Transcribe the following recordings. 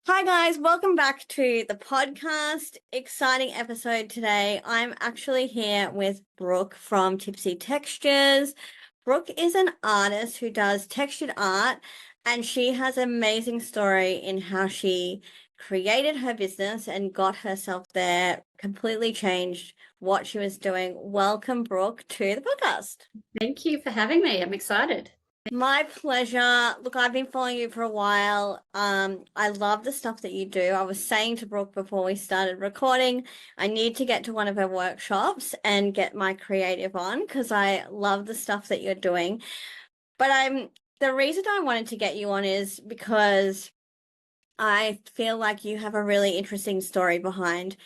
Hi, guys. Welcome back to the podcast. Exciting episode today. I'm actually here with Brooke from Tipsy Textures. Brooke is an artist who does textured art, and she has an amazing story in how she created her business and got herself there, completely changed what she was doing. Welcome, Brooke, to the podcast. Thank you for having me. I'm excited. My pleasure. Look, I've been following you for a while. I love the stuff that you do. I was saying to Brooke before we started recording, I need to get to one of her workshops and get my creative on because I love the stuff that you're doing. But the reason I wanted to get you on is because I feel like you have a really interesting story behind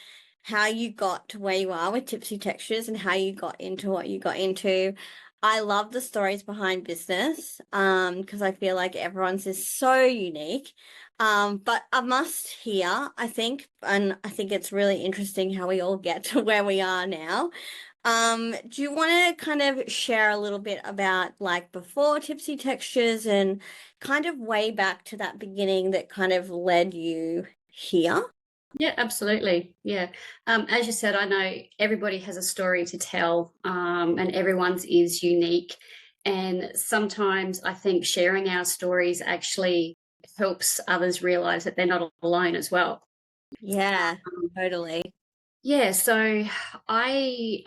how you got to where you are with Tipsy Textures and how you got into what you got into. I love the stories behind business, because I feel like everyone's is so unique. But a must here, I think, and I think it's really interesting how we all get to where we are now. Do you want to kind of share a little bit about like before Tipsy Textures and kind of way back to that beginning that kind of led you here? Yeah, absolutely. Yeah. As you said, I know everybody has a story to tell, and everyone's is unique. And sometimes I think sharing our stories actually helps others realize that they're not alone as well. Yeah, Um, totally. yeah. So I,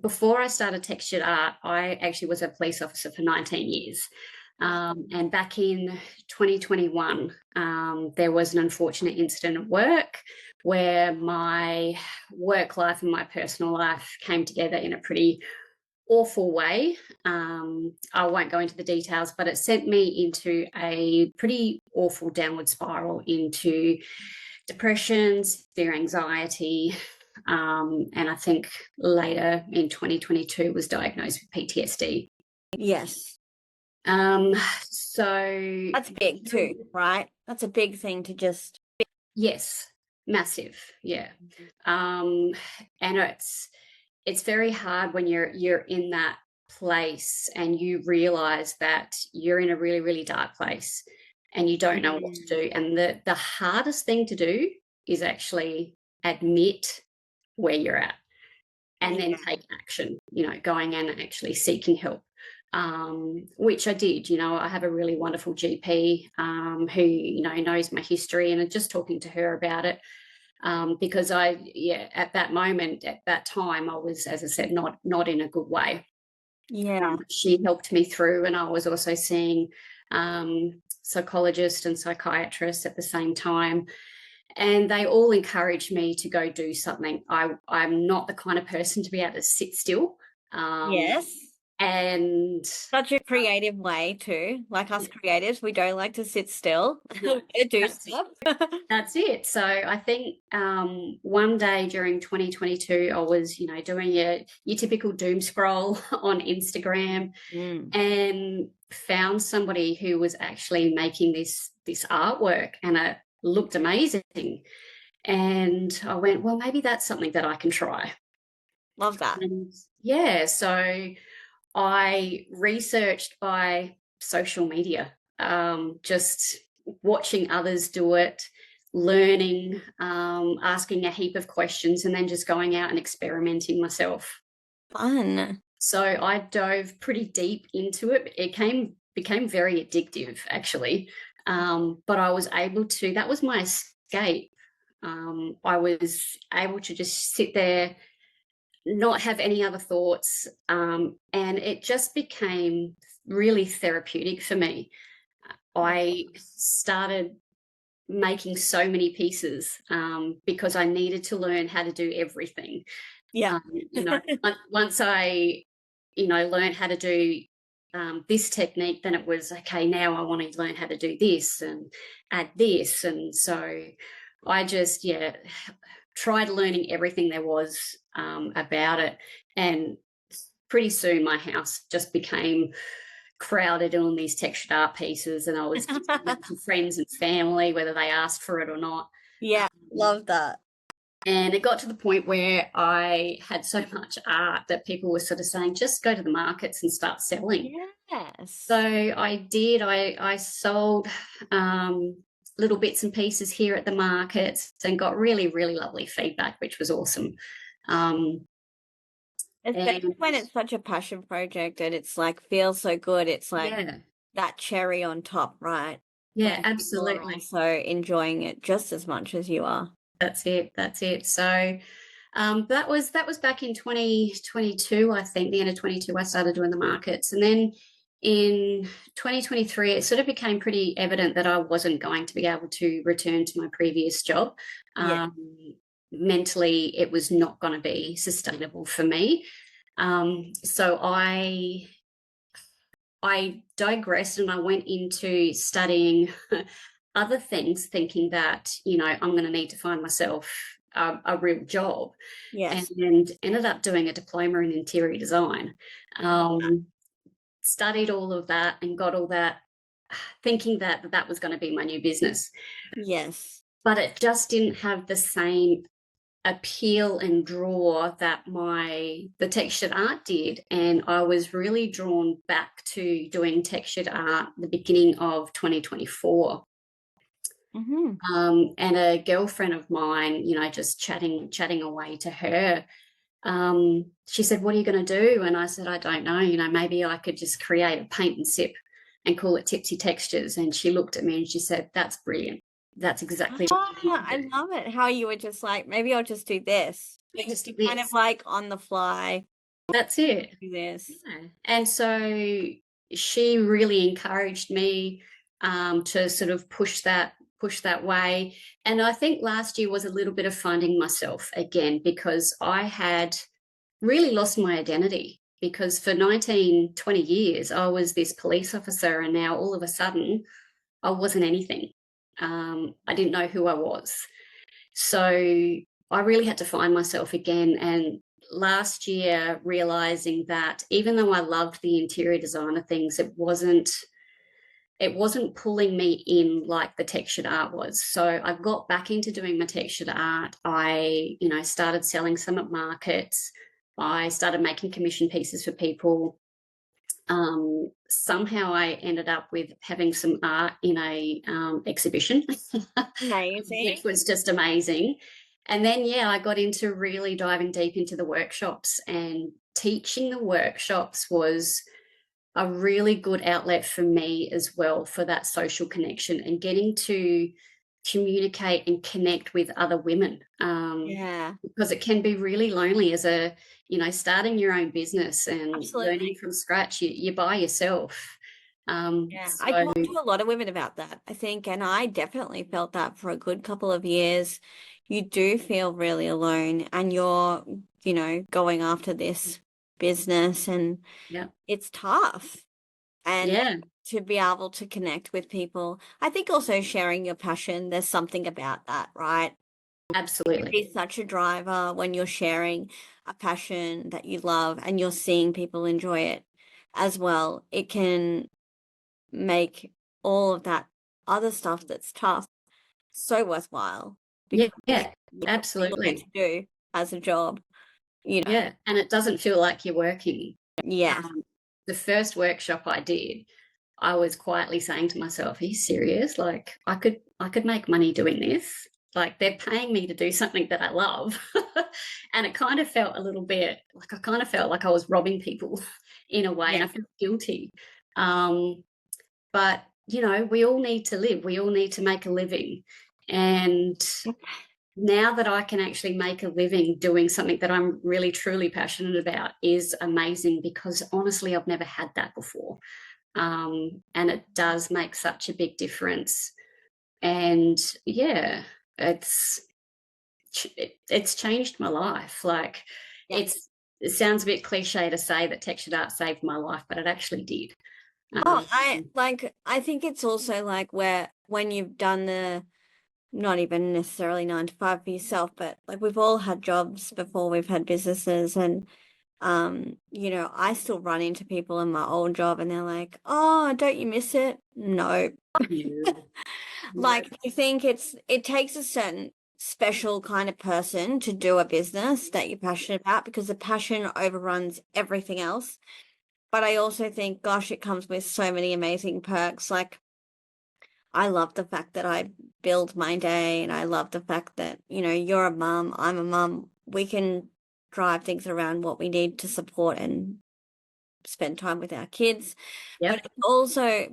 before I started textured art, I actually was a police officer for 19 years. And back in 2021, there was an unfortunate incident at work where my work life and my personal life came together in a pretty awful way. I won't go into the details, but it sent me into a pretty awful downward spiral into depression, severe anxiety. And I think later in 2022 was diagnosed with PTSD. Yes. Um, so That's big too, right? That's a big thing to just. yes, massive, yeah. Um, and it's very hard when you're in that place and you realize that you're in a really, really dark place and you don't know what to do. And the hardest thing to do is actually admit where you're at and then take action, going and actually seeking help. Which I did. I have a really wonderful GP who, knows my history, and just talking to her about it, because at that moment, at that time, I was, as I said, not in a good way. Yeah. She helped me through, and I was also seeing psychologists and psychiatrists at the same time. And they all encouraged me to go do something. I'm not the kind of person to be able to sit still. Yes. And Such a creative way too. Like us creatives, we don't like to sit still. no, We do that's stuff. That's it. So I think one day during 2022, I was, doing your typical doom scroll on Instagram and found somebody who was actually making this artwork, and it looked amazing. And I went, well, maybe that's something that I can try. Love that. And yeah, so I researched by social media, just watching others do it, learning, asking a heap of questions, and then just going out and experimenting myself. Fun. So I dove pretty deep into it. It became very addictive, actually. But I was able to, that was my escape. I was able to just sit there, not have any other thoughts. And it just became really therapeutic for me. I started making so many pieces because I needed to learn how to do everything. Yeah. Once I, learned how to do this technique, then it was, okay, now I want to learn how to do this and add this. And so I just, tried learning everything there was about it. And pretty soon my house just became crowded on these textured art pieces, and I was giving them to friends and family, whether they asked for it or not. Yeah, love that. And it got to the point where I had so much art that people were sort of saying, just go to the markets and start selling. Yes. So I did. I sold little bits and pieces here at the markets and got really, really lovely feedback, which was awesome. Um, Especially and when it's such a passion project and it's like feels so good. It's like yeah, that cherry on top, right? yeah, When people are absolutely. also enjoying it just as much as you are. That's it. That's it. So that was back in 2022, I think, the end of 22, I started doing the markets. And then in 2023, it sort of became pretty evident that I wasn't going to be able to return to my previous job. Yeah. Um, Mentally, it was not going to be sustainable for me. So I digressed and I went into studying other things, thinking that, I'm going to need to find myself a real job, Yes. and ended up doing a diploma in interior design. Um, Studied all of that and got all that, thinking that that was going to be my new business. Yes. But it just didn't have the same appeal and draw that the textured art did, and I was really drawn back to doing textured art the beginning of 2024. Mm-hmm. And a girlfriend of mine, just chatting away to her, she said, "What are you going to do?" And I said, "I don't know, maybe I could just create a paint and sip and call it Tipsy Textures." And she looked at me and she said, "That's brilliant. That's exactly what Oh, you need I to do." love it. How you were just like, maybe I'll just do this. Yeah, just do Kind of this. like on the fly, That's it. do this. Yeah. And so she really encouraged me to sort of push that way. And I think last year was a little bit of finding myself again, because I had really lost my identity, because for 19, 20 years I was this police officer, and now all of a sudden I wasn't anything. I didn't know who I was. So I really had to find myself again. And last year, realizing that even though I loved the interior design of things, it wasn't pulling me in like the textured art was. So I got back into doing my textured art. I, started selling some at markets. I started making commission pieces for people. Somehow I ended up with having some art in a exhibition, which Amazing. was just amazing. And then, yeah, I got into really diving deep into the workshops, and teaching the workshops was a really good outlet for me as well, for that social connection and getting to communicate and connect with other women. Yeah, Because it can be really lonely as starting your own business and learning absolutely. from scratch. You're by yourself. Yeah, I So talk to a lot of women about that, I think, and I definitely felt that for a good couple of years. You do feel really alone, and you're, going after this business, and yeah, it's tough. And yeah, to be able to connect with people, I think also sharing your passion, there's something about that, right? It can absolutely. be such a driver when you're sharing a passion that you love and you're seeing people enjoy it as well. It can make all of that other stuff that's tough so worthwhile Yeah, because yeah, it's what you get absolutely. to do as a job, you know. Yeah, and it doesn't feel like you're working. Yes. Um, the first workshop I did, I was quietly saying to myself, "Are you serious? Like, I could make money doing this. Like, they're paying me to do something that I love." And it kind of felt a little bit like, I kind of felt like I was robbing people in a way, and I Yes. felt guilty. Um, but we all need to live. We all need to make a living, and now that I can actually make a living doing something that I'm really truly passionate about is amazing, because honestly, I've never had that before. And it does make such a big difference. And yeah, it's it's changed my life. Like, Yeah. it sounds a bit cliche to say that textured art saved my life, but it actually did. Oh, Um, I think it's also like where when you've done the not even necessarily 9 to 5 for yourself, but like we've all had jobs before we've had businesses and I still run into people in my old job and they're like, "Oh, don't you miss it?" No. no, no, Like I think it takes a certain special kind of person to do a business that you're passionate about because the passion overruns everything else. But I also think, gosh, it comes with so many amazing perks. Like I love the fact that I build my day, and I love the fact that, you're a mum, I'm a mum. We can drive things around what we need to support and spend time with our kids. Yep.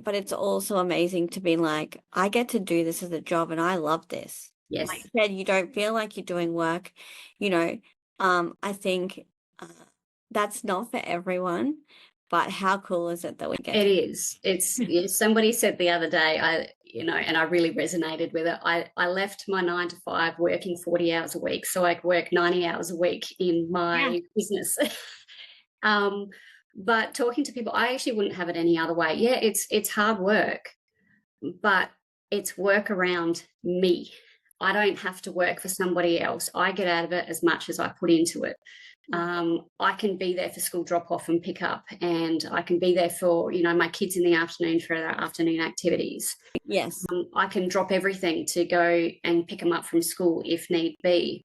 But it's also amazing to be like, I get to do this as a job and I love this. Like Yes. you said, you don't feel like you're doing work, you know. I think uh, that's not for everyone, but how cool is it that we get It to? is. It's yeah, somebody said the other day, and I really resonated with it. I left my 9 to 5 working 40 hours a week, so I could work 90 hours a week in Yeah. my business. um, but talking to people, I actually wouldn't have it any other way. Yeah, it's hard work, but it's work around me. I don't have to work for somebody else. I get out of it as much as I put into it. I can be there for school drop off and pick up, and I can be there for my kids in the afternoon for their afternoon activities. Yes. I can drop everything to go and pick them up from school if need be.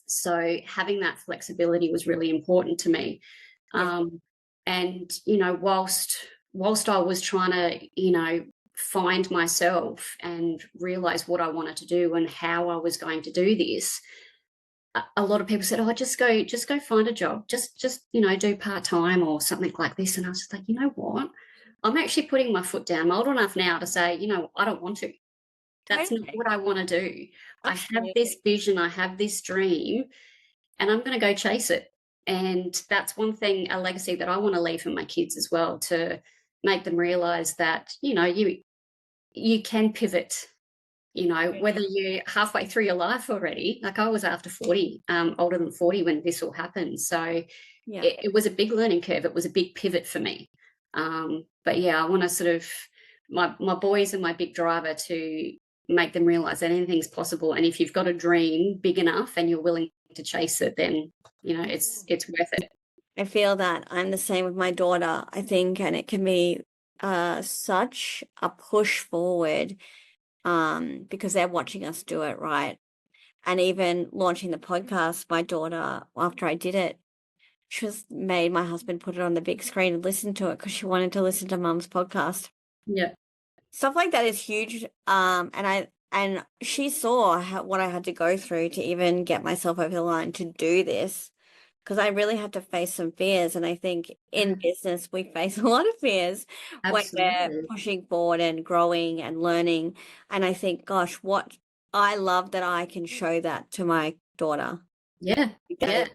So having that flexibility was really important to me. Yes. And whilst I was trying to find myself and realize what I wanted to do and how I was going to do this, a lot of people said, "Oh, just go find a job. Just do part time or something like this." And I was just like, you know what? I'm actually putting my foot down. I'm old enough now to say, I don't want to. That's not Totally. what I want to do. I have this Absolutely. vision. I have this dream, and I'm going to go chase it. And that's one thing, a legacy that I want to leave for my kids as well, to make them realize that you can pivot, whether you're halfway through your life already. Like I was after 40, older than 40 when this all happened. So Yeah. it was a big learning curve. It was a big pivot for me. But yeah, I want to sort of, my boys are my big driver to make them realize that anything's possible. And if you've got a dream big enough and you're willing to chase it, then, it's worth it. I feel that I'm the same with my daughter, I think, and it can be such a push forward because they're watching us do it, right? And even launching the podcast, my daughter, after I did it, she was made my husband put it on the big screen and listen to it because she wanted to listen to Mum's podcast. Yeah. Stuff like that is huge. And she saw what I had to go through to even get myself over the line to do this, because I really had to face some fears. And I think in business, we face a lot of fears when we're Absolutely. pushing forward and growing and learning. And I think, gosh, what I love that I can show that to my daughter. Yeah. That Yeah. is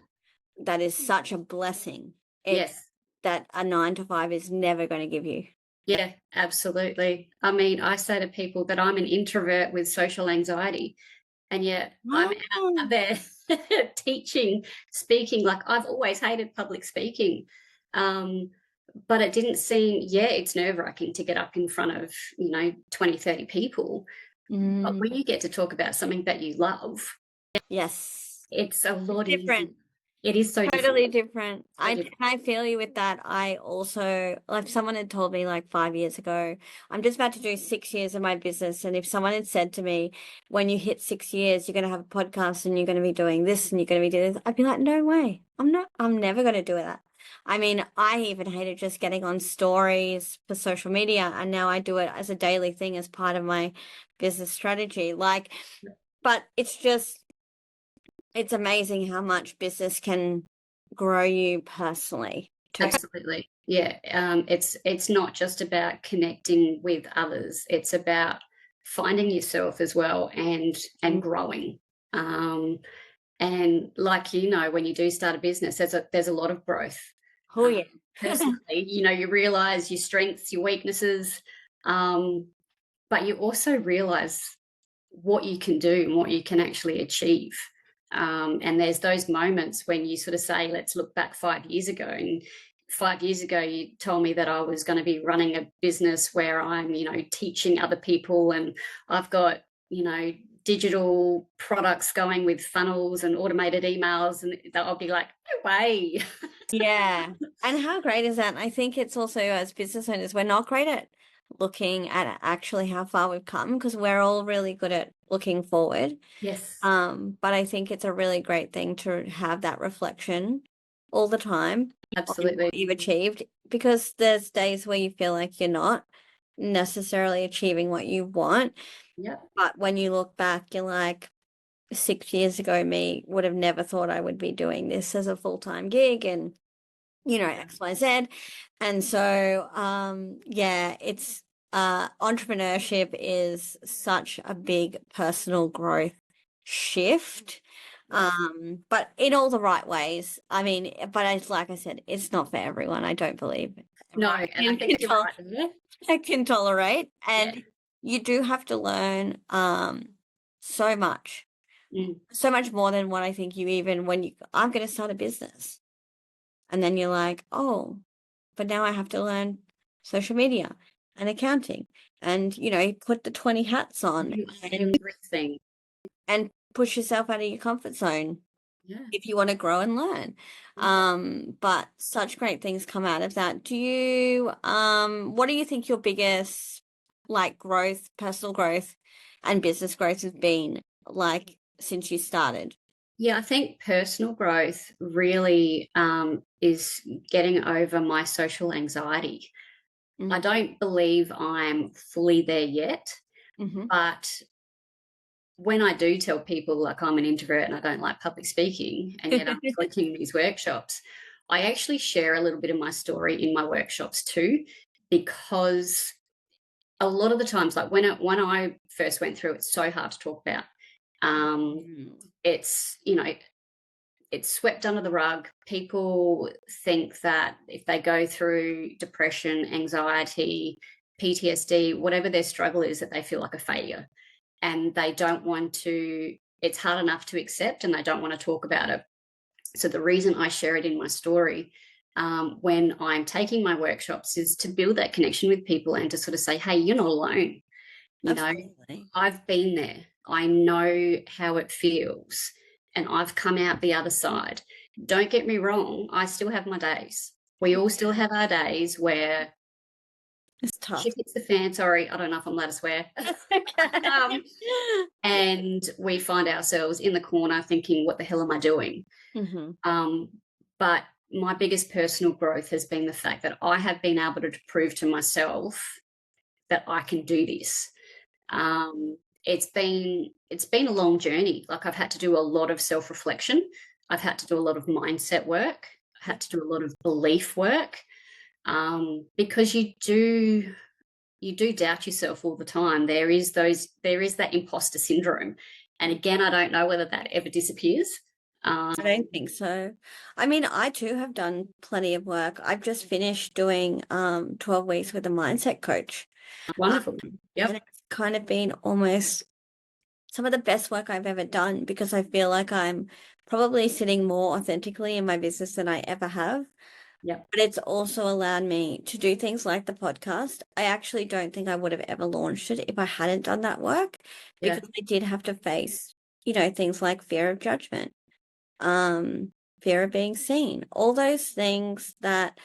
that is such a blessing. It's Yes. that a 9 to 5 is never going to give you. Yeah, absolutely. I mean, I say to people that I'm an introvert with social anxiety, and yet I'm out Oh. there teaching, speaking. Like I've always hated public speaking. Um, but it didn't seem, yeah, it's nerve wracking to get up in front of, 20, 30 people. But Mm, when you get to talk about something that you love, yes. it's a It's lot easier. different. It is so different. Totally different. So I different. I feel you with that. I also, like, someone had told me like 5 years ago, I'm just about to do 6 years of my business, and if someone had said to me, when you hit 6 years, you're going to have a podcast and you're going to be doing this and you're going to be doing this, I'd be like, no way. I'm never going to do that. I mean, I even hated just getting on stories for social media, and now I do it as a daily thing as part of my business strategy. Like, but it's amazing how much business can grow you personally too. Absolutely. Yeah. It's not just about connecting with others. It's about finding yourself as well and growing. Um, and like when you do start a business, there's a lot of growth. Oh Um, yeah. personally, you realize your strengths, your weaknesses, um, but you also realize what you can do and what you can actually achieve. And there's those moments when you sort of say, let's look back 5 years ago. And 5 years ago, you told me that I was going to be running a business where I'm, teaching other people, and I've got, digital products going with funnels and automated emails. And I'll be like, no way. Yeah. And how great is that? And I think it's also, as business owners, we're not great at looking at actually how far we've come, because we're all really good at looking forward. Yes, But I think it's a really great thing to have that reflection all the time on absolutely. what you've achieved, because there's days where you feel like you're not. necessarily achieving what you want. Yeah. But when you look back, you're like, 6 years ago, me would have never thought I would be doing this as a full-time gig and, XYZ. And so, yeah, it's entrepreneurship is such a big personal growth shift. Yeah. But in all the right ways. I mean, but it's like I said, it's not for everyone. I don't believe No, everyone and I think you're right there. can tolerate. Yeah. And you do have to learn so much, Mm. so much more than what I think you even when I'm going to start a business. And then you're like, oh, but now I have to learn social media and accounting and, put the 20 hats on and Everything. push yourself out of your comfort zone Yeah. if you want to grow and learn. But such great things come out of that. What do you think your biggest like growth, personal growth and business growth has been like since you started? Yeah, I think personal growth really is getting over my social anxiety. I Mm-hmm. don't believe I'm fully there yet, Mm-hmm. but when I do tell people like I'm an introvert and I don't like public speaking, and yet I'm collecting these workshops, I actually share a little bit of my story in my workshops too, because a lot of the times, like when I first went through, it's so hard to talk about. Um, it's it's swept under the rug. People think that if they go through depression, anxiety, PTSD, whatever their struggle is, that they feel like a failure, and they don't want to. It's hard enough to accept, and they don't want to talk about it. So the reason I share it in my story when I'm taking my workshops is to build that connection with people and to sort of say, hey, you're not alone. You know, Absolutely. I've been there. I know how it feels and I've come out the other side. Don't get me wrong, I still have my days. We all still have our days where It's tough. shit hits the fan. Sorry, I don't know if I'm allowed to swear. um, and we find ourselves in the corner thinking, what the hell am I doing? Mm-hmm. Um, but my biggest personal growth has been the fact that I have been able to prove to myself that I can do this. Um, it's been a long journey. Like I've had to do a lot of self-reflection. I've had to do a lot of mindset work. I had to do a lot of belief work because you do doubt yourself all the time. There is that imposter syndrome, and again, I don't know whether that ever disappears. I don't think so. I mean, I too have done plenty of work. I've just finished doing 12 weeks with a mindset coach. Wonderful. And Yep. it's kind of been almost some of the best work I've ever done because I feel like I'm probably sitting more authentically in my business than I ever have. Yep. But it's also allowed me to do things like the podcast. I actually don't think I would have ever launched it if I hadn't done that work Yeah. because I did have to face, things like fear of judgment, um, fear of being seen, all those things that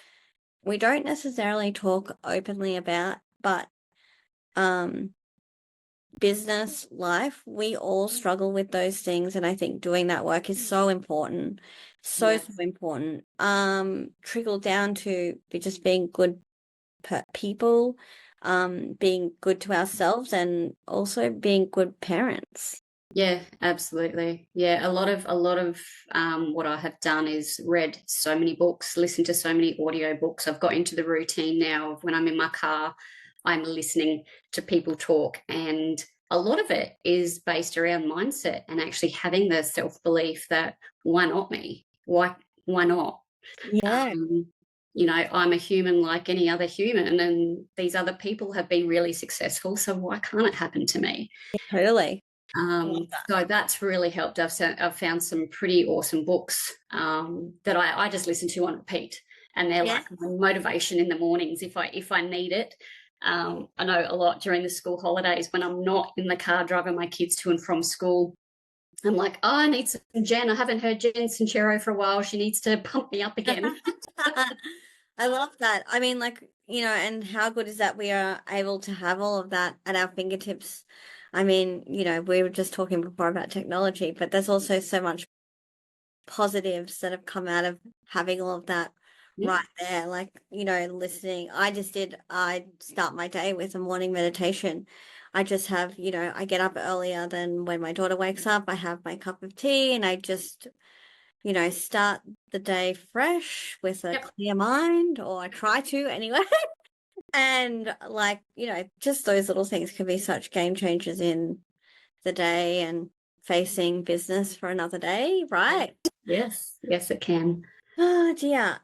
we don't necessarily talk openly about, but um business life, we all struggle with those things. And I think doing that work is so important. So, Yeah. so important. Trickle down to just being good people, being good to ourselves and also being good parents. Yeah, absolutely. Yeah, a lot of what I have done is read so many books, listened to so many audio books. I've got into the routine now of when I'm in my car, I'm listening to people talk, and a lot of it is based around mindset and actually having the self-belief that why not me? Why not? Yeah, Um, I'm a human like any other human, and these other people have been really successful, so why can't it happen to me? totally. I love that. So that's really helped. I've found some pretty awesome books that I just listen to on repeat, and they're Yeah. like my motivation in the mornings if I need it. I know a lot during the school holidays when I'm not in the car driving my kids to and from school. I'm like, oh, I need some Jen. I haven't heard Jen Sincero for a while. She needs to pump me up again. I love that. I mean, like, and how good is that we are able to have all of that at our fingertips. I mean, we were just talking before about technology, but there's also so much positives that have come out of having all of that Yeah. right there. Like, listening. I start my day with a morning meditation. I just have, I get up earlier than when my daughter wakes up. I have my cup of tea and I just, start the day fresh with a Yep. clear mind, or I try to anyway. And like, just those little things can be such game changers in the day and facing business for another day, right? Yes. Yes, it can. Oh dear.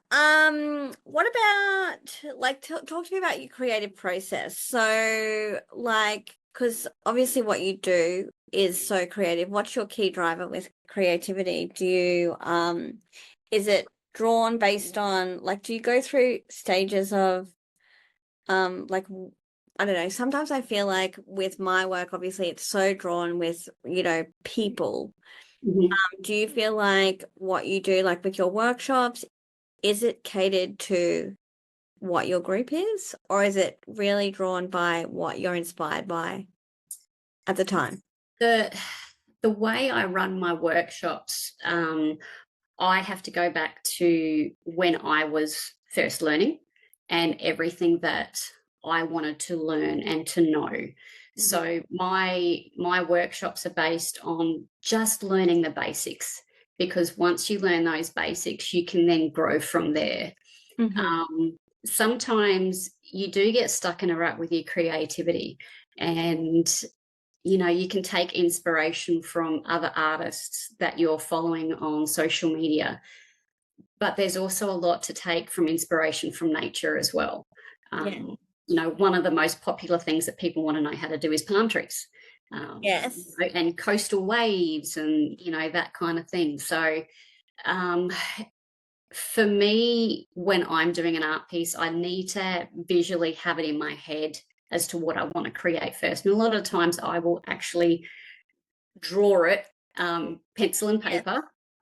What about like talk to me about your creative process. So like, because obviously what you do is so creative. What's your key driver with creativity? Is it drawn based on like, do you go through stages of like I don't know, sometimes I feel like with my work, obviously it's so drawn with, people. Mhm. Do you feel like what you do, like with your workshops, is it catered to what your group is, or is it really drawn by what you're inspired by at the time? The the way I run my workshops, I have to go back to when I was first learning and everything that I wanted to learn and to know. Hmm. So my workshops are based on just learning the basics, because once you learn those basics, you can then grow from there. Hmm. Sometimes you do get stuck in a rut with your creativity, and you can take inspiration from other artists that you're following on social media, but there's also a lot to take from inspiration from nature as well. Yeah. um, One of the most popular things that people want to know how to do is palm trees, Yes. and coastal waves, and that kind of thing. So um, for me, when I'm doing an art piece, I need to visually have it in my head as to what I want to create first. And a lot of times I will actually draw it, pencil and Yeah. paper,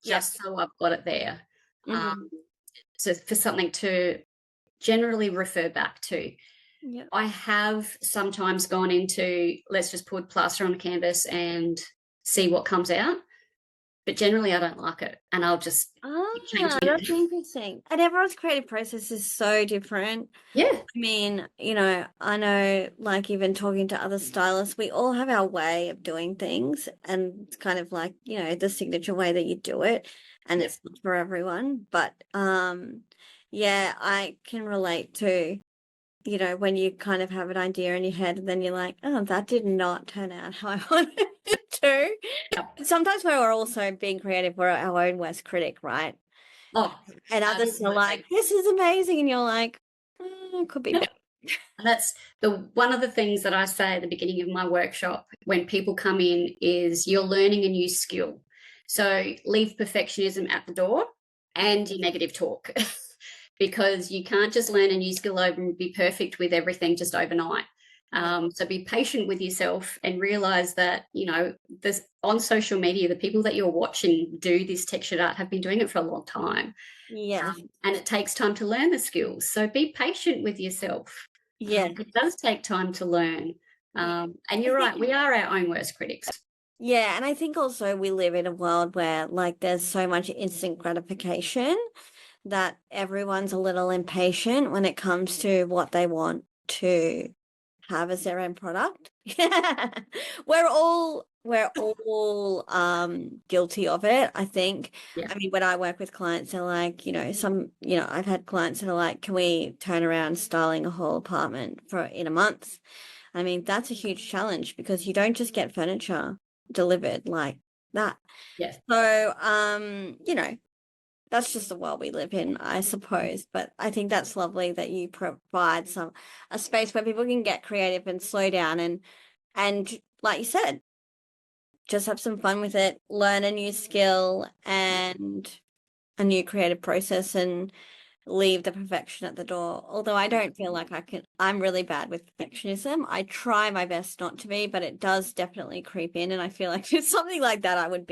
Yep. just so I've got it there. Um, Hmm. so for something to generally refer back to. Yep. I have sometimes gone into, let's just put plaster on a canvas and see what comes out, but generally I don't like it, and I'll just keep Ah, changing that's it. interesting. And everyone's creative process is so different. Yeah, I mean, I know, like, even talking to other stylists, we all have our way of doing things, and it's kind of like, the signature way that you do it, and yeah, it's not for everyone. But yeah, I can relate to, when you kind of have an idea in your head, and then you're like, oh, that did not turn out how I wanted it to. yeah. Sometimes when we're also being creative, we're our own worst critic, right? Oh, And others are like, absolutely. this is amazing, and you're like, "Mm, could be Yep. better." And that's the one of the things that I say at the beginning of my workshop when people come in is you're learning a new skill. So leave perfectionism at the door and your negative talk, because you can't just learn a new skill over and be perfect with everything just overnight. Yeah. So be patient with yourself and realize that, this on social media, the people that you're watching do this textured art have been doing it for a long time. Yes. And it takes time to learn the skills. So be patient with yourself. Yeah. It does take time to learn. Yeah. And I you're right, think, we are our own worst critics. yeah, and I think also we live in a world where like there's so much instant gratification that everyone's a little impatient when it comes to what they want to have as their end product. Yeah. We're all guilty of it, I think. Yeah, I mean, when I work with clients, they're like, I've had clients that are like, can we turn around styling a whole apartment for in a month? I mean, that's a huge challenge because you don't just get furniture delivered like that. yes, So, that's just the world we live in, I suppose. But I think that's lovely that you provide a space where people can get creative and slow down and like you said, just have some fun with it, learn a new skill and a new creative process and leave the perfection at the door. Although I don't feel like I'm really bad with perfectionism. I try my best not to be, but it does definitely creep in. And I feel like it's something like that I would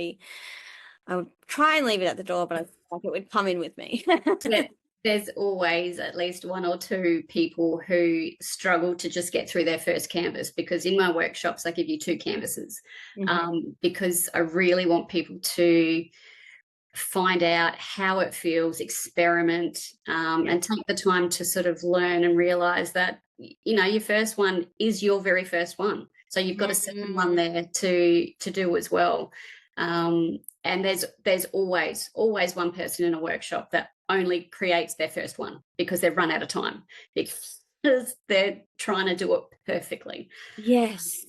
try and leave it at the door, but I feel like it would come in with me. yeah. There's always at least one or two people who struggle to just get through their first canvas, because in my workshops I give you two canvases, Mhm. because I really want people to find out how it feels, experiment, Yeah. and take the time to sort of learn and realize that, you know, your first one is your very first one. So you've got a second one Mhm. there to do as well. And there's always one person in a workshop that only creates their first one because they've run out of time because they're trying to do it perfectly. Yes.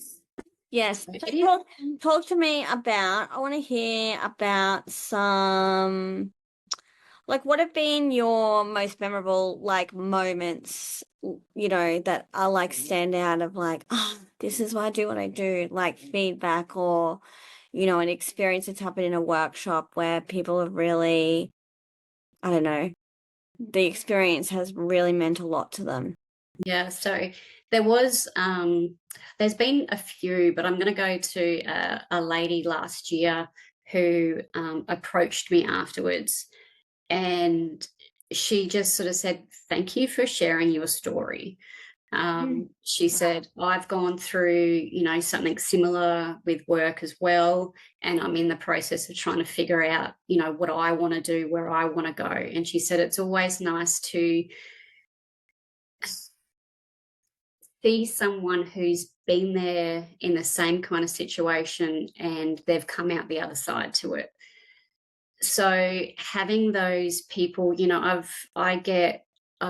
Yes. So So it is. talk to me about, I want to hear about some, like, what have been your most memorable, like, moments, that are like stand out of like, oh, this is why I do what I do, like feedback or, an experience that's happened in a workshop where people have really, I don't know, the experience has really meant a lot to them. Yeah, so there was there's been a few, but I'm going to go to a lady last year who approached me afterwards, and she just sort of said, "Thank you for sharing your story." Mm. She Wow. said, "I've gone through, you know, something similar with work as well, and I'm in the process of trying to figure out, you know, what I want to do, where I want to go." And she said, "It's always nice to see someone who's been there in the same kind of situation and they've come out the other side to it." So having those people, you know, I've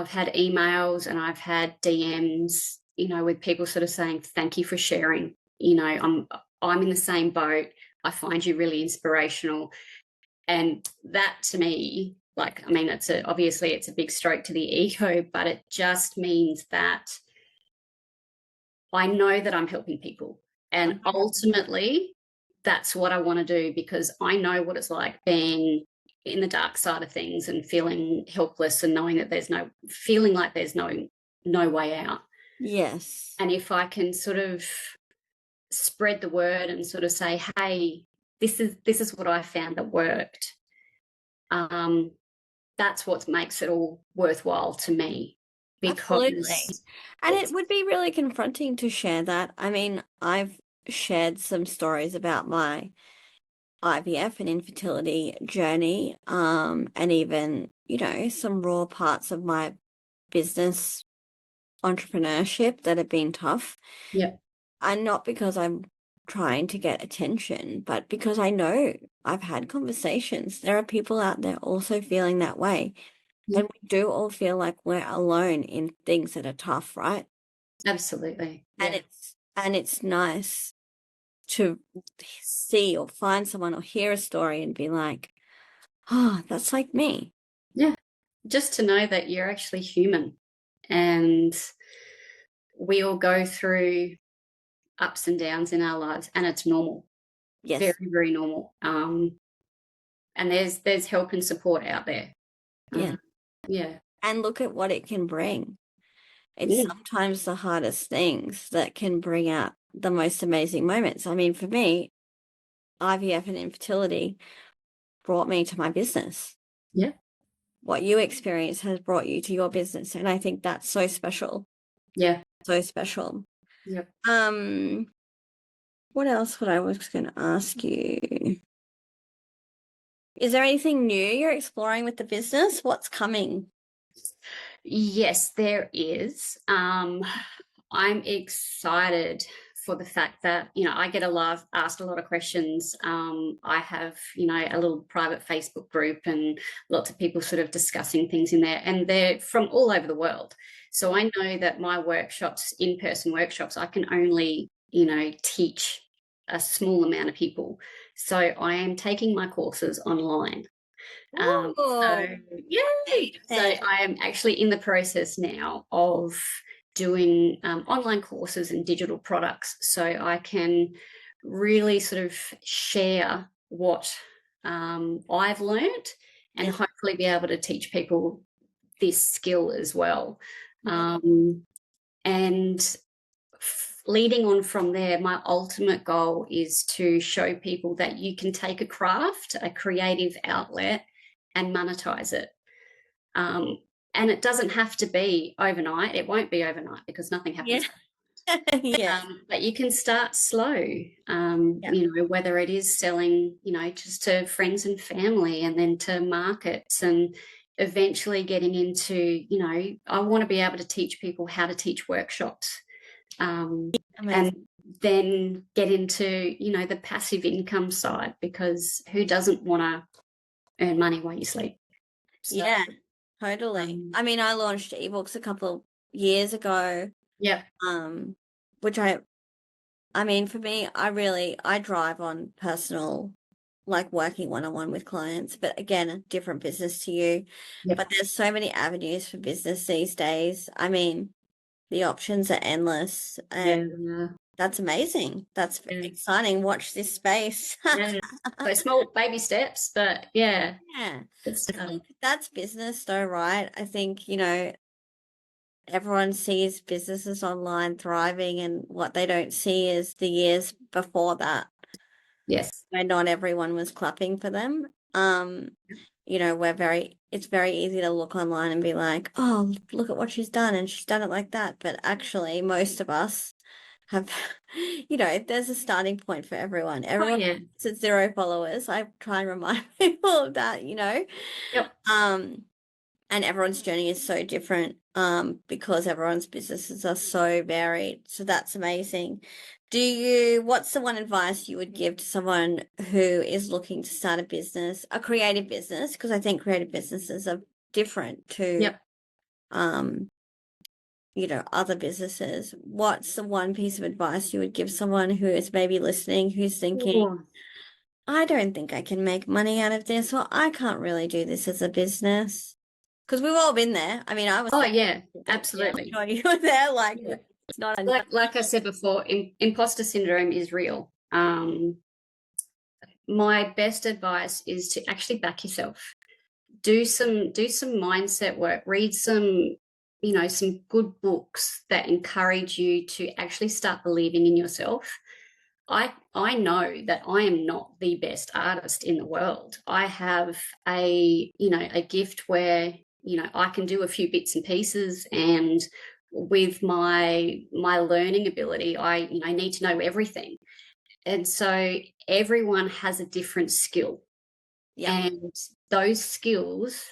had emails and I've had DMs, you know, with people sort of saying, "Thank you for sharing. You know, I'm in the same boat. I find you really inspirational." And that to me, like, I mean, obviously it's a big stroke to the ego, but it just means that I know that I'm helping people. And ultimately, that's what I want to do because I know what it's like being in the dark side of things and feeling helpless and knowing that feeling like there's no way out. Yes. And if I can sort of spread the word and sort of say, "Hey, this is what I found that worked," um, that's what makes it all worthwhile to me Absolutely. because And it it's would be really confronting to share that. I mean, I've shared some stories about my IVF and infertility journey, and even, some raw parts of my business entrepreneurship that have been tough. yeah, And not because I'm trying to get attention, but because I know I've had conversations. There are people out there also feeling that way. yeah, And we do all feel like we're alone in things that are tough, right? absolutely. And Yeah. it's nice to see or find someone or hear a story and be like, oh, that's like me. Yeah. Just to know that you're actually human and we all go through ups and downs in our lives and it's normal, very, Yes. very normal. And there's help and support out there. Yeah. Yeah. And look at what it can bring. It's Yeah. sometimes the hardest things that can bring out the most amazing moments. I mean, for me, IVF and infertility brought me to my business. Yeah. What you experience has brought you to your business. And I think that's so special. Yeah. So special. Yeah. Um, what else would I was going to ask you? Is there anything new you're exploring with the business? What's coming? Yes, there is. I'm excited for the fact that, you know, I get asked a lot of questions. I have, you know, a little private Facebook group and lots of people sort of discussing things in there, and they're from all over the world. So I know that my workshops, in-person workshops, I can only, you know, teach a small amount of people. So I am taking my courses online. So Oh, yay! So amazing. I am actually in the process now of doing online courses and digital products, so I can really sort of share what I've learned and Yes. hopefully be able to teach people this skill as well. Yeah. And leading on from there, my ultimate goal is to show people that you can take a craft, a creative outlet, and monetize it. Um, and it doesn't have to be overnight. It won't be overnight because nothing Yeah. happens. Yes. But you can start slow, Yeah. whether it is selling, just to friends and family and then to markets and eventually getting into, I want to be able to teach people how to teach workshops, and Amazing. then get into, the passive income side, because who doesn't want to earn money while you sleep? So, Yeah, totally. um, I mean, I launched ebooks a couple of years ago, yeah, um, which I mean, for me, I drive on personal, like working one-on-one with clients, but again, a different business to you. yep, But there's so many avenues for business these days. I mean, the options are endless, yeah, and that's amazing. That's yeah. exciting. Watch this space. Yeah. So small baby steps, but yeah, Yeah. it's I think that's business though, right? I think, everyone sees businesses online thriving, and what they don't see is the years before that, yes, where not everyone was clapping for them. It's very easy to look online and be like, oh, look at what she's done, and she's done it like that. But actually, most of us have, there's a starting point for everyone. oh Everyone yeah, is at 0 followers. I try and remind people of that. yep. Um, and everyone's journey is so different, because everyone's businesses are so varied. So that's amazing. What's the one advice you would give to someone who is looking to start a business, a creative business? Because I think creative businesses are different to, Yep. um, other businesses. What's the one piece of advice you would give someone who is maybe listening, who's thinking, Ooh. I don't think I can make money out of this, or I can't really do this as a business? Because we've all been there. I mean, I was Oh there yeah, a bit. Yeah, I'm absolutely. sure you were there. Like, Yeah. it's not a Like I said before, imposter syndrome is real. My best advice is to actually back yourself. Do some mindset work. Read some good books that encourage you to actually start believing in yourself. I know that I am not the best artist in the world. I have a gift where, I can do a few bits and pieces, and with my learning ability, I need to know everything. And so everyone has a different skill, yeah. and those skills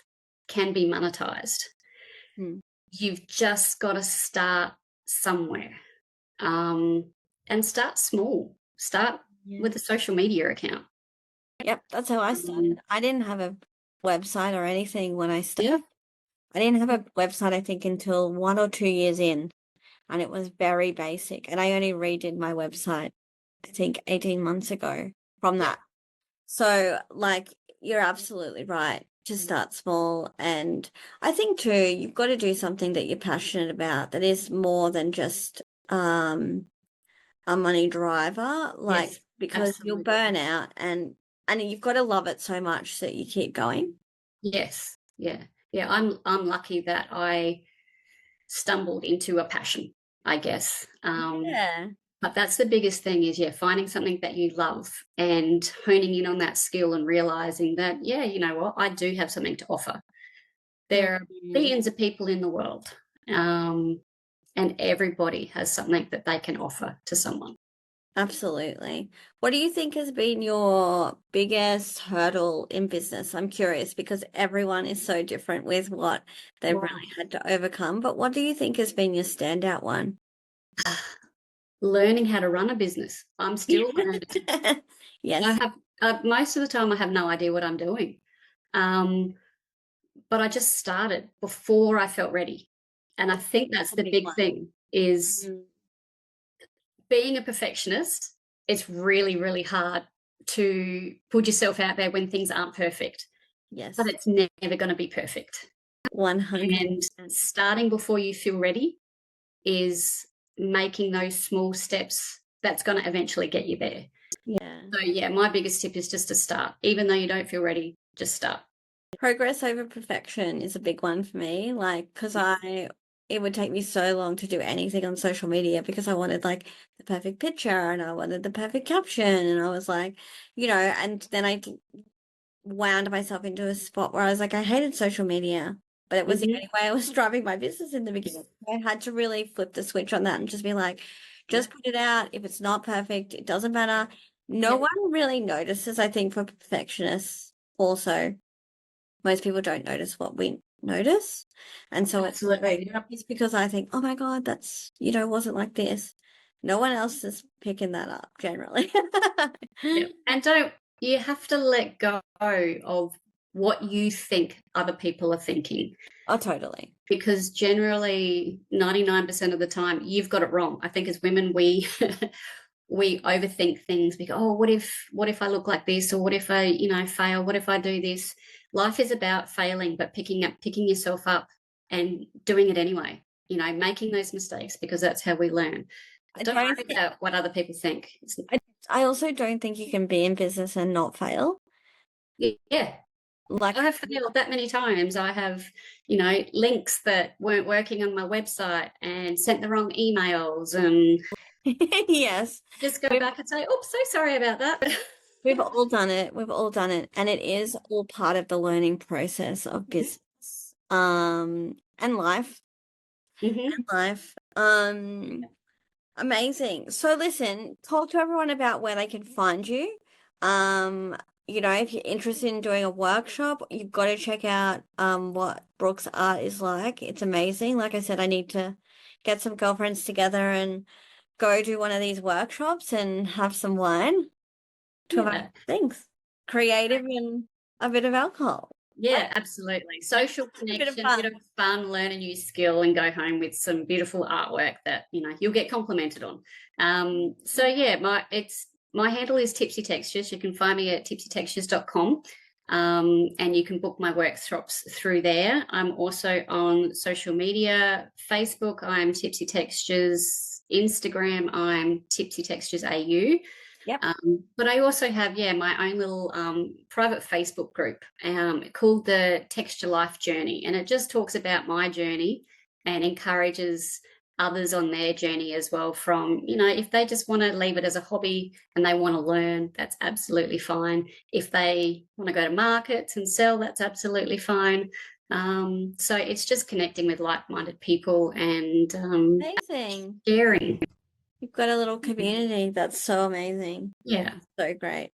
can be monetized. Hmm. You've just got to start somewhere, um, and start small. Start Yeah. with a social media account. Yep, that's how I Um, started. I didn't have a website or anything when I started. yeah, I didn't have a website, I think, until 1 or 2 years in, and it was very basic. And I only redid my website, I think, 18 months ago from yeah, that. So, like, you're absolutely right. Just start small. And I think too, you've got to do something that you're passionate about that is more than just a money driver, like, yes, because you'll absolutely. burn out, and you've got to love it so much that you keep going. Yes, yeah, yeah. I'm lucky that I stumbled into a passion, I guess. Yeah. But that's the biggest thing is, yeah, finding something that you love and honing in on that skill and realizing that, yeah, you know what, I do have something to offer. There are Mm, billions of people in the world, um, and everybody has something that they can offer to someone. absolutely. What do you think has been your biggest hurdle in business? I'm curious because everyone is so different with what they've Wow. really had to overcome. But what do you think has been your standout one? Learning how to run a business. I'm still learning. I Yes, have most of the time I have no idea what I'm doing. Um, but I just started before I felt ready. And I think that's a the big big one. thing is Mm, being a perfectionist. It's really, really hard to put yourself out there when things aren't perfect, but yes, it's never going to be perfect. 100%. And starting before you feel ready is making those small steps that's going to eventually get you there. Yeah. So, yeah, my biggest tip is just to start. Even though you don't feel ready, just start. Progress over perfection is a big one for me. Like, because it would take me so long to do anything on social media because I wanted like the perfect picture and I wanted the perfect caption. And I was like, and then wound myself into a spot where I was like, I hated social media. but it was the Hmm. only way I was driving my business in the beginning. I had to really flip the switch on that and just be like, Yeah. just put it out. If it's not perfect, it doesn't matter. No Yep. one really notices, I think, for perfectionists also. Most people don't notice what we notice. And so Absolutely. Yep. it's because I think, oh my God, that's, wasn't like this. No one else is picking that up generally. Yep. And you have to let go of what you think other people are thinking, Oh, totally. because generally 99% of the time you've got it wrong. I think as women, we we overthink things because, oh, what if I look like this, or what if I, fail, what if I do this. Life is about failing, but picking yourself up and doing it anyway, making those mistakes, because that's how we learn. I Don't don't worry think, about what other people think. I also don't think you can be in business and not fail. Yeah, Like, I have failed that many times. I have, links that weren't working on my website and sent the wrong emails, and yes, just go we've back and say, "Oh, so sorry about that." we've all done it. We've all done it, and it is all part of the learning process of business. And life, Hmm. life. Amazing. So listen, talk to everyone about where they can find you. Um, if you're interested in doing a workshop, you've got to check out what Brooke's art is like. It's amazing. Like I said, I need to get some girlfriends together and go do one of these workshops and have some wine, talk about Yeah. things, creative and a bit of alcohol. Yeah, absolutely. Social A bit of connection, bit of fun. fun, learn a new skill, and go home with some beautiful artwork that you'll get complimented on. So yeah, my handle is Tipsy Textures. You can find me at tipsytextures.com, and you can book my workshops through there. I'm also on social media: Facebook, I'm Tipsy Textures; Instagram, I'm Tipsy Textures AU. Yep. But I also have, my own little private Facebook group called the Texture Life Journey. And it just talks about my journey and encourages others on their journey as well. From, if they just want to leave it as a hobby and they want to learn, that's absolutely fine. If they want to go to markets and sell, that's absolutely fine. So it's just connecting with like-minded people and Amazing. sharing. You've got a little community. That's so amazing. Yeah. So great.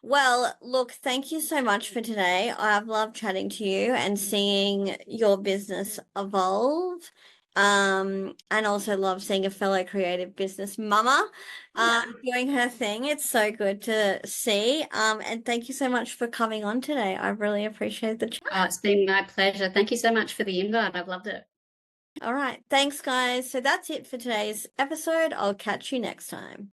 Well, look, thank you so much for today. I've loved chatting to you and seeing your business evolve. And also love seeing a fellow creative business mama Yeah. doing her thing. It's so good to see. And thank you so much for coming on today. I really appreciate the chat. It's been my pleasure. Thank you so much for the invite. I've loved it. All right. Thanks, guys. So that's it for today's episode. I'll catch you next time.